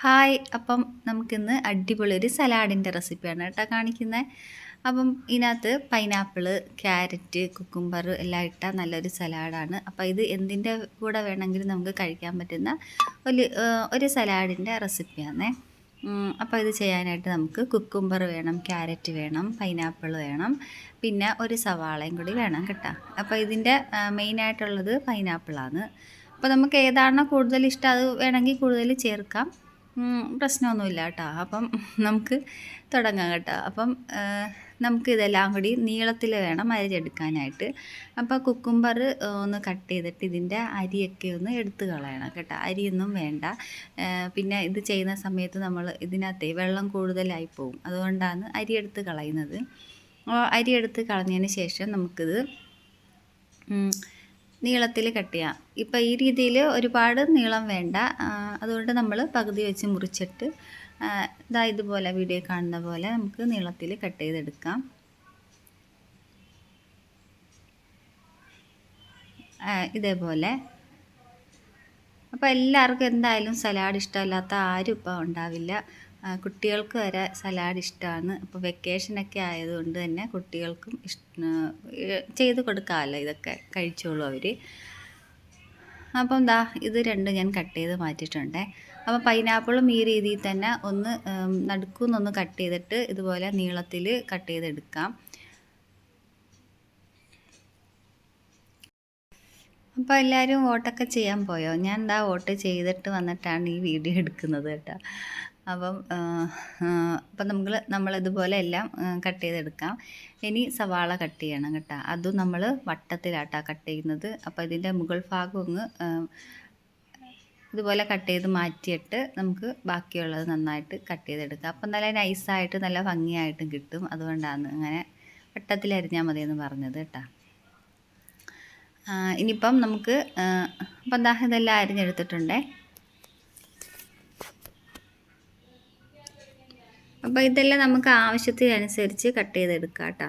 Hi. അപ്പം നമുക്കിന്ന് അടിപൊളി ഒരു സലാഡിൻ്റെ റെസിപ്പിയാണ് കേട്ടോ കാണിക്കുന്നത്. അപ്പം ഇതിനകത്ത് പൈനാപ്പിള്, ക്യാരറ്റ്, കുക്കുംബർ എല്ലാം ഇട്ട നല്ലൊരു സലാഡാണ്. അപ്പോൾ ഇത് എന്തിൻ്റെ കൂടെ വേണമെങ്കിലും നമുക്ക് കഴിക്കാൻ പറ്റുന്ന ഒരു സലാഡിൻ്റെ റെസിപ്പിയാണേ. അപ്പോൾ ഇത് ചെയ്യാനായിട്ട് നമുക്ക് കുക്കുംബർ വേണം, ക്യാരറ്റ് വേണം, പൈനാപ്പിൾ വേണം, പിന്നെ ഒരു സവാളയും കൂടി വേണം കേട്ടോ. അപ്പോൾ ഇതിൻ്റെ മെയിനായിട്ടുള്ളത് പൈനാപ്പിളാണ്. അപ്പോൾ നമുക്ക് ഏതാണോ കൂടുതൽ ഇഷ്ടം അത് വേണമെങ്കിൽ കൂടുതൽ ചേർക്കാം, പ്രശ്നമൊന്നുമില്ല കേട്ടോ. അപ്പം നമുക്ക് തുടങ്ങാം കേട്ടോ. അപ്പം നമുക്ക് ഇതെല്ലാം കൂടി നീളത്തിൽ വേണം അരിഞ്ഞെടുക്കാനായിട്ട്. അപ്പോൾ കുക്കുംബർ ഒന്ന് കട്ട് ചെയ്തിട്ട് ഇതിൻ്റെ അരിയൊക്കെ ഒന്ന് എടുത്ത് കളയണം കേട്ടോ. അരിയൊന്നും വേണ്ട. പിന്നെ ഇത് ചെയ്യുന്ന സമയത്ത് നമ്മൾ ഇതിനകത്തെ വെള്ളം കൂടുതലായി പോകും, അതുകൊണ്ടാണ് അരി എടുത്ത് കളയുന്നത്. അരി എടുത്ത് കളഞ്ഞതിന് ശേഷം നമുക്കിത് നീളത്തിൽ കട്ട് ചെയ്യാം. ഇപ്പം ഈ രീതിയിൽ ഒരുപാട് നീളം വേണ്ട, അതുകൊണ്ട് നമ്മൾ പകുതി വെച്ച് മുറിച്ചിട്ട് ഇതുപോലെ വീഡിയോ കാണുന്ന പോലെ നമുക്ക് നീളത്തിൽ കട്ട് ചെയ്തെടുക്കാം. ഇതേപോലെ. അപ്പോൾ എല്ലാവർക്കും എന്തായാലും സലാഡ് ഇഷ്ടമല്ലാത്ത ആരും ഇപ്പോൾ ഉണ്ടാവില്ല. കുട്ടികൾക്ക് വരെ സലാഡ് ഇഷ്ടമാണ്. അപ്പോൾ വെക്കേഷനൊക്കെ ആയതുകൊണ്ട് തന്നെ കുട്ടികൾക്കും ചെയ്ത് കൊടുക്കാമല്ലോ, ഇതൊക്കെ കഴിച്ചോളൂ അവർ. അപ്പം ഇത് രണ്ടും ഞാൻ കട്ട് ചെയ്ത് മാറ്റിയിട്ടുണ്ട്. അപ്പോൾ പൈനാപ്പിളും ഈ രീതിയിൽ തന്നെ ഒന്ന് നടുക്കുനിന്നൊന്ന് കട്ട് ചെയ്തിട്ട് ഇതുപോലെ നീളത്തിൽ കട്ട് ചെയ്തെടുക്കാം. അപ്പോൾ എല്ലാവരും വോട്ടൊക്കെ ചെയ്യാൻ പോയോ? ഞാൻ വോട്ട് ചെയ്തിട്ട് വന്നിട്ടാണ് ഈ വീഡിയോ എടുക്കുന്നത് കേട്ടോ. അപ്പം നമ്മളിതുപോലെ എല്ലാം കട്ട് ചെയ്തെടുക്കാം. ഇനി സവാള കട്ട് ചെയ്യണം കേട്ടോ. അതും നമ്മൾ വട്ടത്തിലാട്ടാണ് കട്ട് ചെയ്യുന്നത്. അപ്പോൾ ഇതിൻ്റെ മുകൾ ഭാഗം ഒന്ന് ഇതുപോലെ കട്ട് ചെയ്ത് മാറ്റിയിട്ട് നമുക്ക് ബാക്കിയുള്ളത് നന്നായിട്ട് കട്ട് ചെയ്തെടുക്കാം. അപ്പം നല്ല നൈസായിട്ട് നല്ല ഭംഗിയായിട്ടും കിട്ടും. അതുകൊണ്ടാണ് അങ്ങനെ വട്ടത്തിലരിഞ്ഞാൽ മതിയെന്ന് പറഞ്ഞത് കേട്ടോ. ഇനിയിപ്പം നമുക്ക് അപ്പം ഇതെല്ലാം അരിഞ്ഞെടുത്തിട്ടുണ്ടേ. അപ്പോൾ ഇതെല്ലാം നമുക്ക് ആവശ്യത്തിനനുസരിച്ച് കട്ട് ചെയ്തെടുക്കാം കേട്ടോ.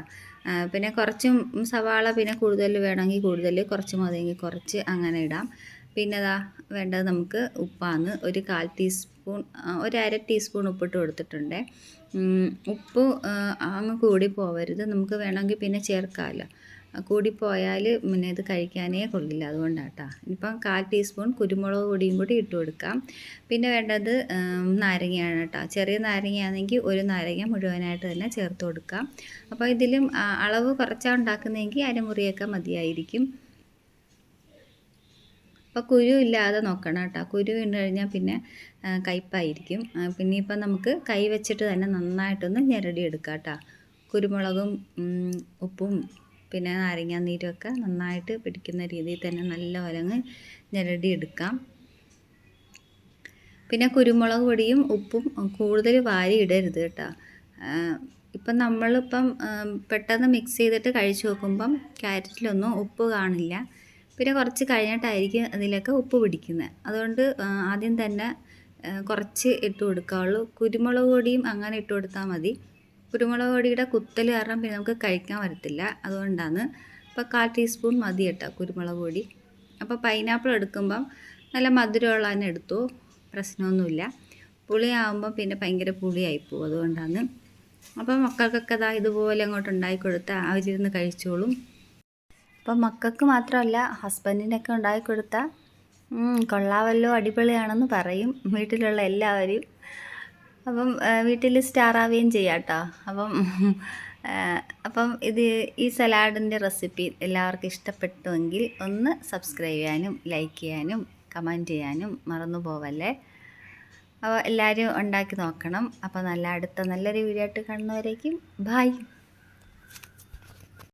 പിന്നെ കുറച്ചും സവാള പിന്നെ കൂടുതൽ വേണമെങ്കിൽ കൂടുതൽ, കുറച്ച് മതിയെങ്കിൽ കുറച്ച് അങ്ങനെ ഇടാം. പിന്നെ വേണ്ടത് നമുക്ക് ഉപ്പാണ്. ഒരു 1/4 ടീസ്പൂൺ, ഒരു 1/2 ടീസ്പൂൺ ഉപ്പിട്ട് കൊടുത്തിട്ടുണ്ട്. ഉപ്പ് അങ്ങ് കൂടി പോവരുത്, നമുക്ക് വേണമെങ്കിൽ പിന്നെ ചേർക്കാമല്ലോ. കൂടിപ്പോയാൽ പിന്നെ ഇത് കഴിക്കാനേ കൊള്ളില്ല, അതുകൊണ്ടാണ് കേട്ടോ. ഇപ്പം 1/4 ടീസ്പൂൺ കുരുമുളക് പൊടിയും കൂടി ഇട്ട് കൊടുക്കാം. പിന്നെ വേണ്ടത് നാരങ്ങയാണ് കേട്ടോ. ചെറിയ നാരങ്ങയാണെങ്കിൽ ഒരു നാരങ്ങ മുഴുവനായിട്ട് തന്നെ ചേർത്ത് കൊടുക്കാം. അപ്പോൾ ഇതിലും അളവ് കുറച്ചാണ് ഉണ്ടാക്കുന്നതെങ്കിൽ അരമുറിയൊക്കെ മതിയായിരിക്കും. അപ്പോൾ കുരു ഇല്ലാതെ നോക്കണം കേട്ടോ. കുരു വീണ് കഴിഞ്ഞാൽ പിന്നെ കയ്പ്പായിരിക്കും. പിന്നെ ഇപ്പം നമുക്ക് കൈ വെച്ചിട്ട് തന്നെ നന്നായിട്ടൊന്ന് ഞെരടിയെടുക്കാം കേട്ടോ. കുരുമുളകും ഉപ്പും പിന്നെ നാരങ്ങ നീരൊക്കെ നന്നായിട്ട് പിടിക്കുന്ന രീതിയിൽ തന്നെ നല്ലപോലെ ഞെരടിയെടുക്കാം. പിന്നെ കുരുമുളക് പൊടിയും ഉപ്പും കൂടുതൽ വാരി ഇടരുത് കേട്ടോ. ഇപ്പം നമ്മളിപ്പം പെട്ടെന്ന് മിക്സ് ചെയ്തിട്ട് കഴിച്ച് നോക്കുമ്പം ക്യാരറ്റിലൊന്നും ഉപ്പ് കാണില്ല. പിന്നെ കുറച്ച് കഴിഞ്ഞിട്ടായിരിക്കും അതിലൊക്കെ ഉപ്പ് പിടിക്കുന്നത്. അതുകൊണ്ട് ആദ്യം തന്നെ കുറച്ച് ഇട്ട് കൊടുക്കാവുള്ളൂ. കുരുമുളക് പൊടിയും അങ്ങനെ ഇട്ട് കൊടുത്താൽ മതി. കുരുമുളക് പൊടിയുടെ കുത്തൽ കാരണം പിന്നെ നമുക്ക് കഴിക്കാൻ വരത്തില്ല, അതുകൊണ്ടാണ്. അപ്പോൾ 1/4 ടീസ്പൂൺ മതി കേട്ടോ കുരുമുളക് പൊടി. അപ്പോൾ പൈനാപ്പിൾ എടുക്കുമ്പം നല്ല മധുരമുള്ള തന്നെ എടുത്തു, പ്രശ്നമൊന്നുമില്ല. പുളിയാകുമ്പം പിന്നെ ഭയങ്കര പുളിയായിപ്പോവും, അതുകൊണ്ടാണ്. അപ്പം മക്കൾക്കൊക്കെ ഇതുപോലെ അങ്ങോട്ട് ഉണ്ടാക്കി കൊടുത്താൽ അവരിരുന്ന് കഴിച്ചോളും. അപ്പം മക്കൾക്ക് മാത്രമല്ല ഹസ്ബൻഡിനൊക്കെ ഉണ്ടാക്കി കൊടുത്താൽ കൊള്ളാമല്ലോ, അടിപൊളിയാണെന്ന് പറയും വീട്ടിലുള്ള എല്ലാവരും. അപ്പം വീട്ടിൽ സ്റ്റാറാവുകയും ചെയ്യാം കേട്ടോ. അപ്പം ഈ സലാഡിൻ്റെ റെസിപ്പി എല്ലാവർക്കും ഇഷ്ടപ്പെട്ടുവെങ്കിൽ ഒന്ന് സബ്സ്ക്രൈബ് ചെയ്യാനും ലൈക്ക് ചെയ്യാനും കമൻറ്റ് ചെയ്യാനും മറന്നു പോവല്ലേ. അപ്പോൾ എല്ലാവരും ഉണ്ടാക്കി നോക്കണം. അപ്പോൾ അടുത്ത നല്ലൊരു വീഡിയോ ആയിട്ട് കാണുന്നവരേക്കും ബായ്.